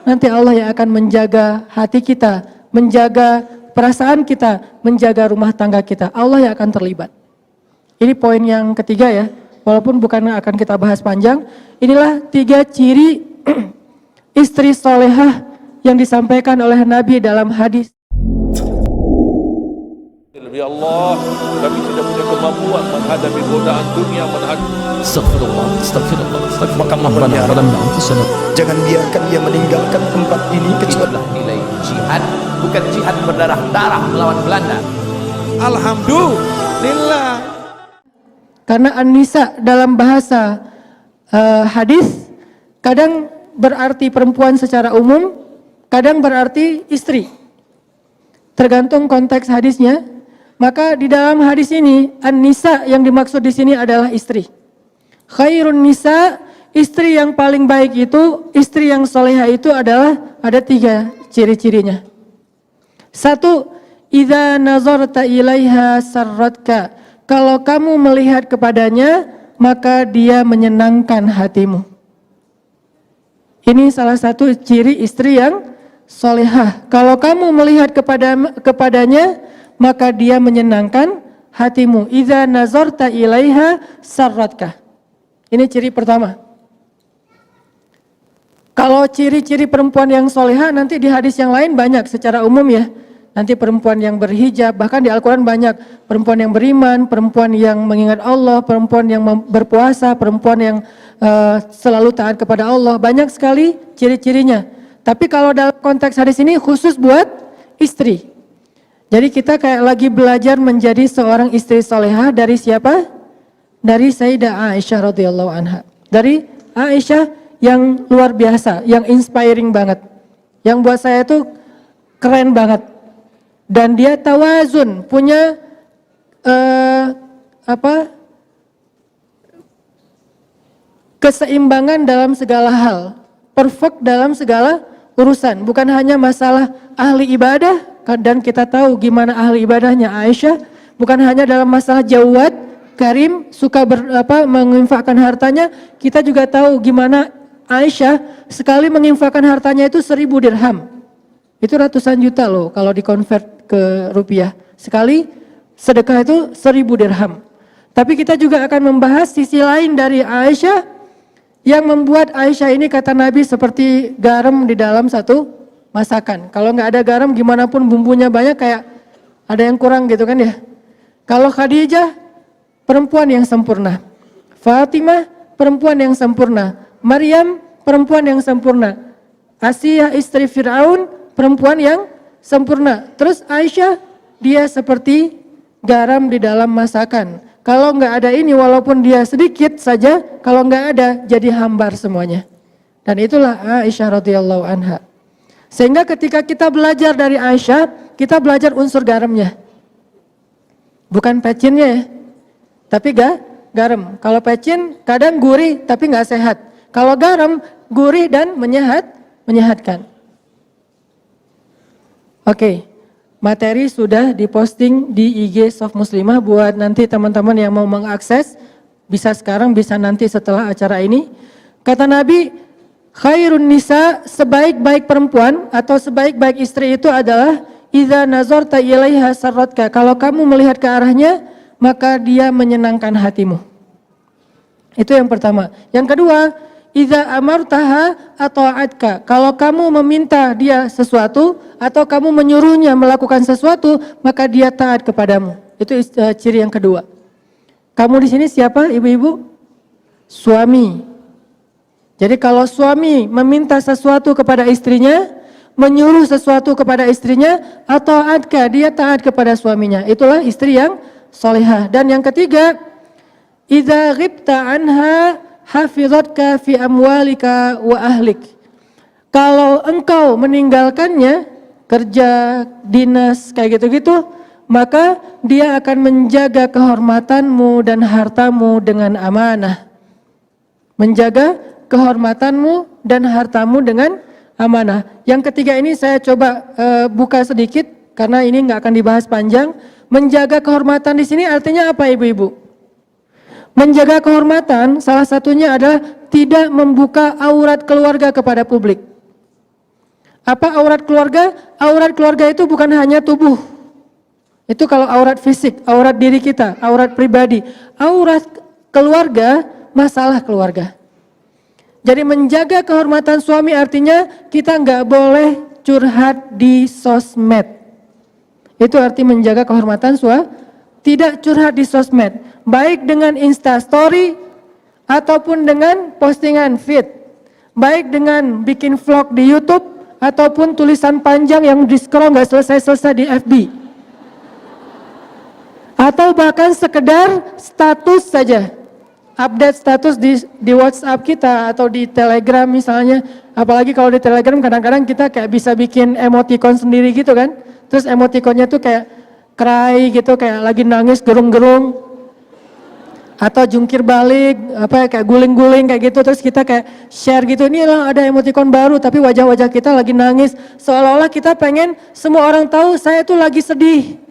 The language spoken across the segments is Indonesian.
nanti Allah yang akan menjaga hati kita, menjaga perasaan kita, menjaga rumah tangga kita. Allah yang akan terlibat. Ini poin yang ketiga ya, walaupun bukan akan kita bahas panjang. Inilah 3 ciri istri solehah yang disampaikan oleh Nabi dalam hadis. Ya Allah, kami tidak punya kemampuan menghadapi godaan dunia, Astagfirullah. Maka jangan biarkan dia meninggalkan tempat ini kecuali nilai jihad, bukan jihad berdarah-darah melawan Belanda. Alhamdulillah. Karena an-nisa dalam bahasa hadis kadang berarti perempuan secara umum, kadang berarti istri. Tergantung konteks hadisnya. Maka di dalam hadis ini an-nisa yang dimaksud di sini adalah istri. Khairun nisa, istri yang paling baik itu, istri yang solehah itu adalah ada 3 ciri-cirinya. 1, idza nazarta ilaiha sarratka. Kalau kamu melihat kepadanya, maka dia menyenangkan hatimu. Ini salah satu ciri istri yang solehah. Kalau kamu melihat kepadanya, maka dia menyenangkan hatimu. Idza nazarta ilaiha sarratka. Ini ciri pertama. Kalau ciri-ciri perempuan yang solehah nanti di hadis yang lain banyak secara umum ya. Nanti perempuan yang berhijab, bahkan di Al-Quran banyak. Perempuan yang beriman, perempuan yang mengingat Allah, perempuan yang berpuasa, perempuan yang selalu taat kepada Allah. Banyak sekali ciri-cirinya. Tapi kalau dalam konteks hadis ini khusus buat istri. Jadi kita kayak lagi belajar menjadi seorang istri solehah dari siapa? Dari Sayyidah Aisyah radhiyallahu anha. Dari Aisyah yang luar biasa, yang inspiring banget. Yang buat saya itu keren banget. Dan dia tawazun, punya keseimbangan dalam segala hal. Perfect dalam segala urusan. Bukan hanya masalah ahli ibadah, dan kita tahu gimana ahli ibadahnya Aisyah, bukan hanya dalam masalah jawad, karim, suka menginfakkan hartanya. Kita juga tahu gimana Aisyah sekali menginfakkan hartanya itu 1000 dirham. Itu ratusan juta loh kalau dikonvert ke rupiah. Sekali sedekah itu 1000 dirham. Tapi kita juga akan membahas sisi lain dari Aisyah yang membuat Aisyah ini kata Nabi seperti garam di dalam satu masakan. Kalau nggak ada garam gimana pun bumbunya banyak kayak ada yang kurang gitu kan ya. Kalau Khadijah perempuan yang sempurna. Fatimah perempuan yang sempurna. Maryam perempuan yang sempurna. Asiyah istri Fir'aun perempuan yang sempurna. Terus Aisyah dia seperti garam di dalam masakan. Kalau nggak ada ini walaupun dia sedikit saja, kalau nggak ada jadi hambar semuanya. Dan itulah Aisyah radhiyallahu anha. Sehingga ketika kita belajar dari Aisyah, kita belajar unsur garamnya. Bukan pecinnya ya, tapi garam. Kalau pecin kadang gurih tapi nggak sehat. Kalau garam gurih dan menyehatkan. Oke, materi sudah diposting di IG Soft Muslimah buat nanti teman-teman yang mau mengakses. Bisa sekarang, bisa nanti setelah acara ini. Kata Nabi, khairun nisa, sebaik-baik perempuan atau sebaik-baik istri itu adalah idza nazarta ilaiha sarratka. Kalau kamu melihat ke arahnya, maka dia menyenangkan hatimu. Itu yang pertama. Yang kedua, idza amartaha ata'atka. Kalau kamu meminta dia sesuatu atau kamu menyuruhnya melakukan sesuatu, maka dia taat kepadamu. Itu ciri yang kedua. Kamu di sini siapa, ibu-ibu? Suami. Jadi kalau suami meminta sesuatu kepada istrinya, menyuruh sesuatu kepada istrinya, atau adka, dia taat kepada suaminya. Itulah istri yang solehah. Dan yang ketiga, idza ghibta anha hafizatka fi amwalika wa ahlik. Kalau engkau meninggalkannya, kerja, dinas, kayak gitu-gitu, maka dia akan menjaga kehormatanmu dan hartamu dengan amanah. Menjaga kehormatanmu dan hartamu dengan amanah. Yang ketiga ini saya coba buka sedikit karena ini nggak akan dibahas panjang. Menjaga kehormatan di sini artinya apa, ibu-ibu? Menjaga kehormatan salah satunya adalah tidak membuka aurat keluarga kepada publik. Apa aurat keluarga? Aurat keluarga itu bukan hanya tubuh. Itu kalau aurat fisik, aurat diri kita, aurat pribadi. Aurat keluarga, masalah keluarga. Jadi menjaga kehormatan suami artinya kita nggak boleh curhat di sosmed. Itu arti menjaga kehormatan suami. Tidak curhat di sosmed. Baik dengan Instastory ataupun dengan postingan feed. Baik dengan bikin vlog di YouTube ataupun tulisan panjang yang di-scroll nggak selesai-selesai di FB. Atau bahkan sekedar status saja. Update status di WhatsApp kita atau di Telegram misalnya. Apalagi kalau di Telegram kadang-kadang kita kayak bisa bikin emoticon sendiri gitu kan. Terus emoticonnya tuh kayak cry gitu, kayak lagi nangis gerung-gerung. Atau jungkir balik, kayak guling-guling kayak gitu. Terus kita kayak share gitu, ini loh ada emoticon baru tapi wajah-wajah kita lagi nangis. Seolah-olah kita pengen semua orang tahu saya tuh lagi sedih.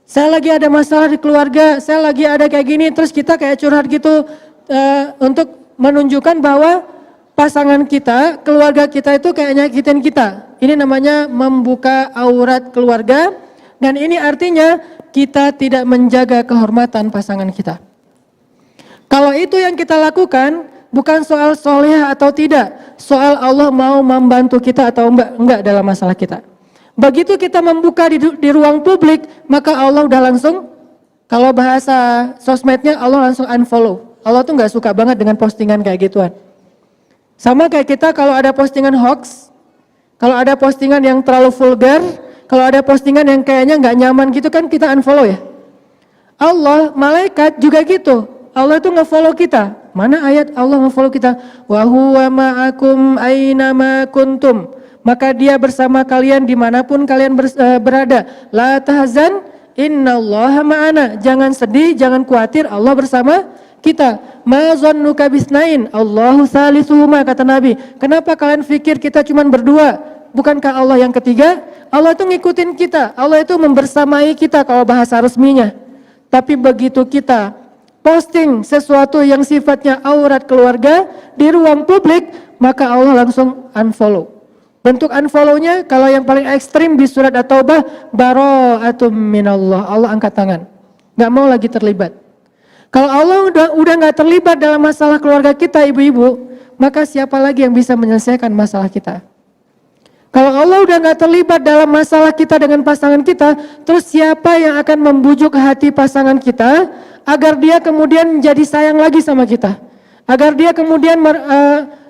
Saya lagi ada masalah di keluarga, saya lagi ada kayak gini, terus kita kayak curhat gitu untuk menunjukkan bahwa pasangan kita, keluarga kita itu kayak nyakitin kita. Ini namanya membuka aurat keluarga dan ini artinya kita tidak menjaga kehormatan pasangan kita. Kalau itu yang kita lakukan, bukan soal soleh atau tidak, soal Allah mau membantu kita atau enggak dalam masalah kita. Begitu kita membuka di ruang publik, maka Allah udah langsung, kalau bahasa sosmednya Allah langsung unfollow. Allah tuh nggak suka banget dengan postingan kayak gituan. Sama kayak kita kalau ada postingan hoax, kalau ada postingan yang terlalu vulgar, kalau ada postingan yang kayaknya nggak nyaman gitu kan kita unfollow ya. Allah, malaikat juga gitu. Allah tuh nge-follow kita. Mana ayat Allah nge-follow kita? Wa huwa ma'akum aynama kuntum. Maka dia bersama kalian dimanapun kalian berada. La tahzan innallaha ma'ana. Jangan sedih, jangan khawatir, Allah bersama kita. Ma zannuka bisnain Allahu salisuhuma, kata Nabi. Kenapa kalian pikir kita cuma berdua? Bukankah Allah yang ketiga? Allah itu ngikutin kita. Allah itu membersamai kita kalau bahasa resminya. Tapi begitu kita posting sesuatu yang sifatnya aurat keluarga di ruang publik, maka Allah langsung unfollow. Bentuk unfollow-nya kalau yang paling ekstrim di surat At-Taubah, bara'atum minallah, Allah angkat tangan, nggak mau lagi terlibat. Kalau Allah udah nggak terlibat dalam masalah keluarga kita, ibu-ibu, maka siapa lagi yang bisa menyelesaikan masalah kita? Kalau Allah udah nggak terlibat dalam masalah kita dengan pasangan kita, terus siapa yang akan membujuk hati pasangan kita agar dia kemudian jadi sayang lagi sama kita, agar dia kemudian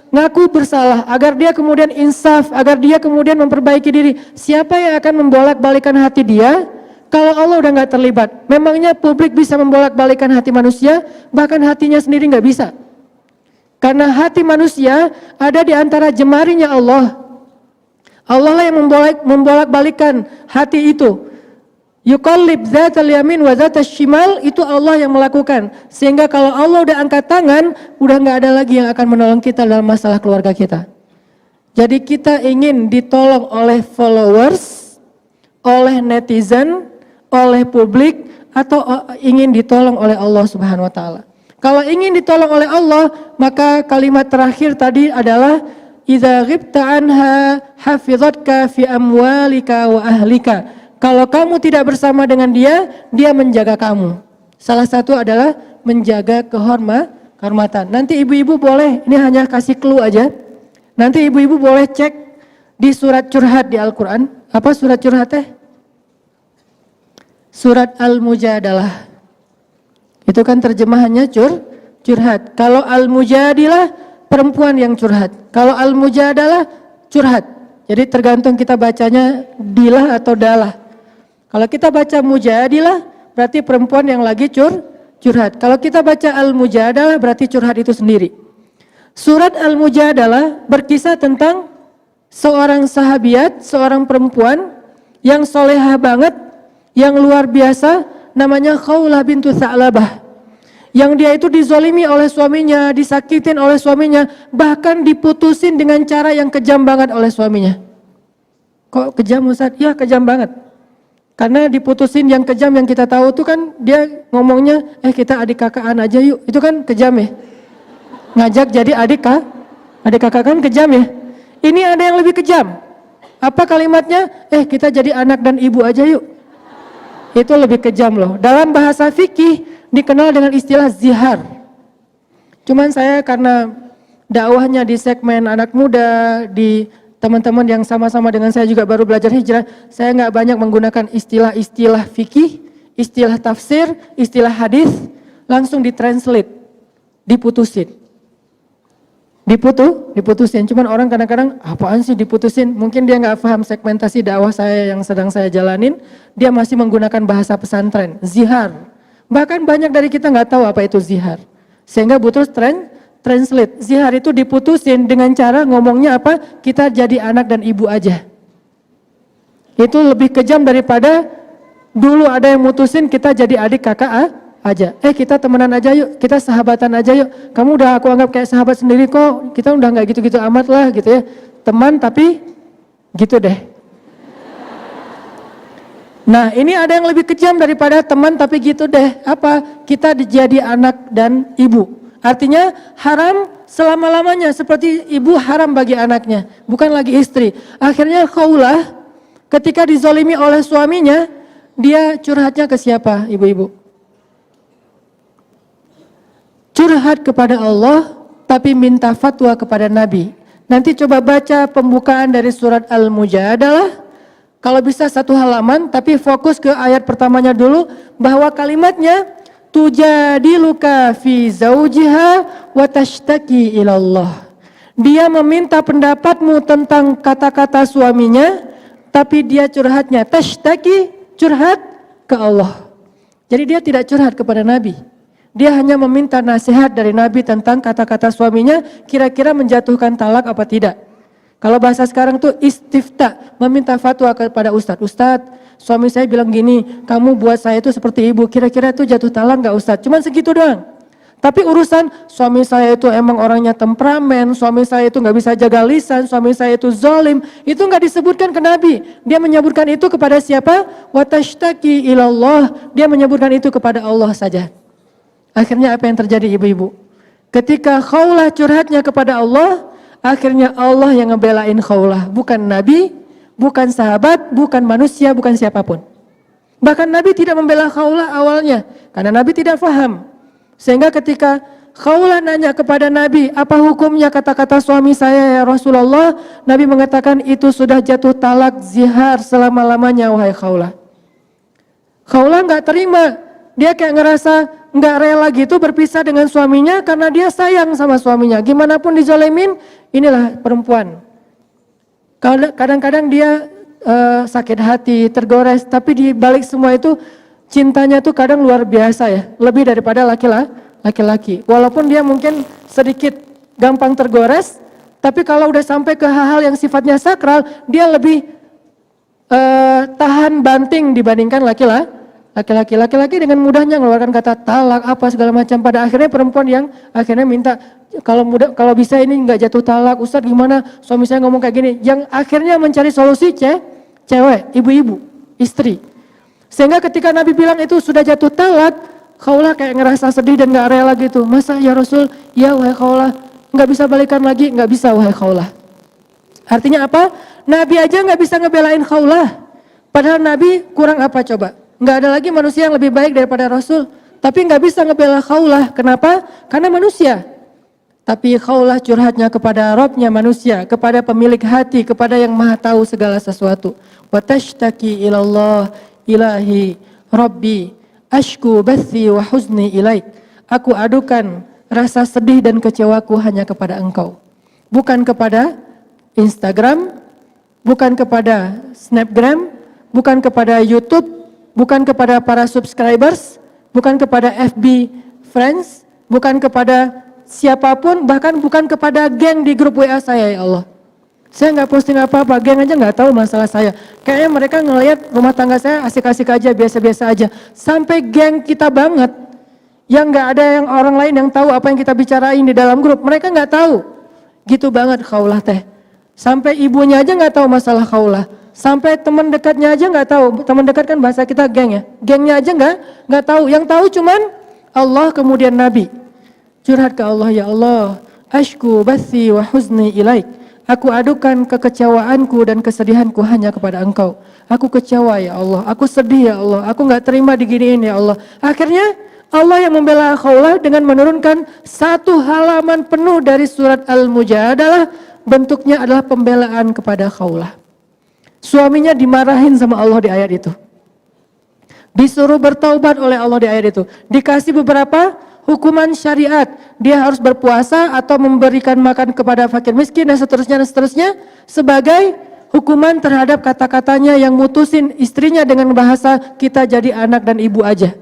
ngaku bersalah, agar dia kemudian insaf, agar dia kemudian memperbaiki diri? Siapa yang akan membolak-balikan hati dia kalau Allah udah nggak terlibat? Memangnya publik bisa membolak-balikan hati manusia? Bahkan hatinya sendiri nggak bisa. Karena hati manusia ada di antara jemarinya Allah. Allah lah yang membolak-balikan hati itu. Yuqallib dzatal yamin wa dzatal shimal, itu Allah yang melakukan. Sehingga kalau Allah udah angkat tangan, udah nggak ada lagi yang akan menolong kita dalam masalah keluarga kita. Jadi kita ingin ditolong oleh followers, oleh netizen, oleh publik, atau ingin ditolong oleh Allah Subhanahu wa taala. Kalau ingin ditolong oleh Allah, maka kalimat terakhir tadi adalah idza ghibta anha hafizatka fi amwalika wa ahlika. Kalau kamu tidak bersama dengan dia, dia menjaga kamu. Salah satu adalah menjaga kehormatan. Nanti ibu-ibu boleh, ini hanya kasih clue aja. Nanti ibu-ibu boleh cek di surat curhat di Al-Quran. Apa surat curhat teh? Surat Al-Mujadalah. Itu kan terjemahannya curhat. Kalau Al-Mujadilah, perempuan yang curhat. Kalau Al-Mujadalah, curhat. Jadi tergantung kita bacanya dilah atau dalah. Kalau kita baca mujadilah, berarti perempuan yang lagi curhat. Kalau kita baca Al-Mujadalah, berarti curhat itu sendiri. Surat Al-Mujadalah berkisah tentang seorang sahabiat, seorang perempuan yang solehah banget, yang luar biasa, namanya Khawlah bintu Tha'labah. Yang dia itu dizolimi oleh suaminya, disakitin oleh suaminya, bahkan diputusin dengan cara yang kejam banget oleh suaminya. Kok kejam Ustaz? Ya kejam banget. Karena diputusin yang kejam yang kita tahu tuh kan dia ngomongnya, kita adik kakaan aja yuk. Itu kan kejam ya. Ngajak jadi adik kakak kan kejam ya. Ini ada yang lebih kejam. Apa kalimatnya? Kita jadi anak dan ibu aja yuk. Itu lebih kejam loh. Dalam bahasa fikih dikenal dengan istilah zihar. Cuman saya karena dakwahnya di segmen anak muda, di teman-teman yang sama-sama dengan saya juga baru belajar hijrah, saya nggak banyak menggunakan istilah-istilah fikih, istilah tafsir, istilah hadis, langsung ditranslate, diputusin. Diputusin. Cuman orang kadang-kadang apaan sih diputusin? Mungkin dia nggak paham segmentasi dakwah saya yang sedang saya jalanin. Dia masih menggunakan bahasa pesantren, zihar. Bahkan banyak dari kita nggak tahu apa itu zihar. Sehingga butuh translate. Zihar itu diputusin dengan cara ngomongnya apa? Kita jadi anak dan ibu aja. Itu lebih kejam daripada dulu ada yang mutusin kita jadi adik kakak aja. Kita temenan aja yuk, kita sahabatan aja yuk. Kamu udah aku anggap kayak sahabat sendiri kok. Kita udah nggak gitu-gitu amat lah gitu ya. Teman tapi gitu deh. Nah, ini ada yang lebih kejam daripada teman tapi gitu deh. Apa? Kita jadi anak dan ibu. Artinya haram selama-lamanya, seperti ibu haram bagi anaknya, bukan lagi istri. Akhirnya Khawlah ketika dizolimi oleh suaminya, dia curhatnya ke siapa, ibu-ibu? Curhat kepada Allah, tapi minta fatwa kepada Nabi. Nanti coba baca pembukaan dari surat Al-Mujadalah. Kalau bisa satu halaman, tapi fokus ke ayat pertamanya dulu, bahwa kalimatnya tujadiluka fi zaujiha wa tashtaki ilallah. Dia meminta pendapatmu tentang kata-kata suaminya, tapi dia curhatnya tashtaki, curhat ke Allah. Jadi dia tidak curhat kepada Nabi. Dia hanya meminta nasihat dari Nabi tentang kata-kata suaminya, kira-kira menjatuhkan talak apa tidak. Kalau bahasa sekarang tuh istifta, meminta fatwa kepada Ustadz. Ustadz, suami saya bilang gini, kamu buat saya itu seperti ibu, kira-kira itu jatuh talak gak Ustadz? Cuman segitu doang. Tapi urusan suami saya itu emang orangnya temperamen, suami saya itu gak bisa jaga lisan, suami saya itu zalim, itu gak disebutkan ke Nabi. Dia menyebutkan itu kepada siapa? Wa tashtaki ilallah, dia menyebutkan itu kepada Allah saja. Akhirnya apa yang terjadi ibu-ibu? Ketika Khawlah curhatnya kepada Allah, akhirnya Allah yang ngebelain Khawlah, bukan Nabi, bukan sahabat, bukan manusia, bukan siapapun. Bahkan Nabi tidak membela Khawlah awalnya, karena Nabi tidak paham. Sehingga ketika Khawlah nanya kepada Nabi, apa hukumnya kata-kata suami saya ya Rasulullah? Nabi mengatakan itu sudah jatuh talak zihar selama-lamanya wahai Khawlah. Khawlah gak terima, dia kayak ngerasa gak rela gitu berpisah dengan suaminya karena dia sayang sama suaminya. Gimana pun dizolemin, inilah perempuan. Kadang-kadang dia sakit hati, tergores, tapi di balik semua itu cintanya tuh kadang luar biasa ya, lebih daripada laki-laki. Walaupun dia mungkin sedikit gampang tergores, tapi kalau udah sampai ke hal-hal yang sifatnya sakral, dia lebih tahan banting dibandingkan laki-laki. Laki-laki dengan mudahnya mengeluarkan kata talak apa segala macam. Pada akhirnya perempuan yang akhirnya minta kalau bisa ini nggak jatuh talak, Ustadz gimana? Suami saya ngomong kayak gini. Yang akhirnya mencari solusi cewek, ibu-ibu, istri. Sehingga ketika Nabi bilang itu sudah jatuh talak, Khawlah kayak ngerasa sedih dan nggak rela gitu. Masa ya Rasul? Ya wahai Khawlah, nggak bisa balikan lagi? Nggak bisa wahai Khawlah. Artinya apa? Nabi aja nggak bisa ngebelain Khawlah. Padahal Nabi kurang apa coba? Nggak ada lagi manusia yang lebih baik daripada Rasul. Tapi nggak bisa ngebela Khawlah. Kenapa? Karena manusia. Tapi Khawlah curhatnya kepada Robnya manusia, kepada pemilik hati, kepada yang maha tahu segala sesuatu. Wa tashtaki ilallah ilahi Rabbi ashku bathi wa huzni ilaik. Aku adukan rasa sedih dan kecewaku hanya kepada engkau. Bukan kepada Instagram, bukan kepada Snapgram, bukan kepada YouTube, bukan kepada para subscribers, bukan kepada FB friends, bukan kepada siapapun, bahkan bukan kepada geng di grup WA saya ya Allah. Saya nggak posting apa-apa, geng aja nggak tahu masalah saya. Kayaknya mereka ngelihat rumah tangga saya asik-asik aja, biasa-biasa aja. Sampai geng kita banget, yang nggak ada yang orang lain yang tahu apa yang kita bicarain di dalam grup. Mereka nggak tahu. Gitu banget Khawlah teh. Sampai ibunya aja nggak tahu masalah Khawlah. Sampai teman dekatnya aja nggak tahu. Teman dekat kan bahasa kita geng ya. Gengnya aja nggak tahu. Yang tahu cuman Allah kemudian Nabi. Curhat ke Allah, ya Allah, ashku bathi wa huzni ilaik. Aku adukan kekecewaanku dan kesedihanku hanya kepada Engkau. Aku kecewa ya Allah, aku sedih ya Allah, aku gak terima diginiin ya Allah. Akhirnya Allah yang membela Khawlah dengan menurunkan 1 halaman penuh dari surat Al-Mujadalah, bentuknya adalah pembelaan kepada Khawlah. Suaminya dimarahin sama Allah di ayat itu. Disuruh bertaubat oleh Allah di ayat itu. Dikasih beberapa hukuman syariat. Dia harus berpuasa atau memberikan makan kepada fakir miskin dan seterusnya. Sebagai hukuman terhadap kata-katanya yang mutusin istrinya dengan bahasa kita jadi anak dan ibu aja.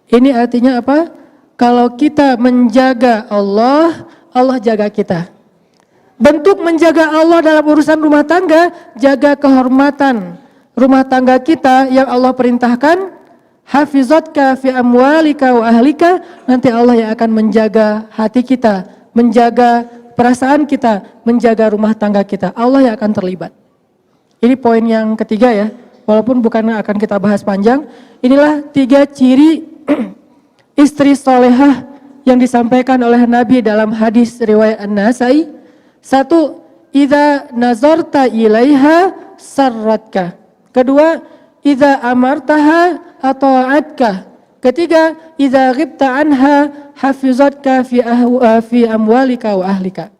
Ini artinya apa? Kalau kita menjaga Allah, Allah jaga kita. Bentuk menjaga Allah dalam urusan rumah tangga, jaga kehormatan rumah tangga kita yang Allah perintahkan, hafizatka fi amwalika wa ahlika, nanti Allah yang akan menjaga hati kita, menjaga perasaan kita, menjaga rumah tangga kita. Allah yang akan terlibat. Ini poin yang ketiga ya, walaupun bukan akan kita bahas panjang. Inilah 3 ciri istri solehah yang disampaikan oleh Nabi dalam hadis riwayat An-Nasai. 1, idza nazarta ilaiha sarratka. Kedua, idza amartaha ata'atka. Ketiga, idza ghibta anha hafizatka fi amwalika wa ahlika.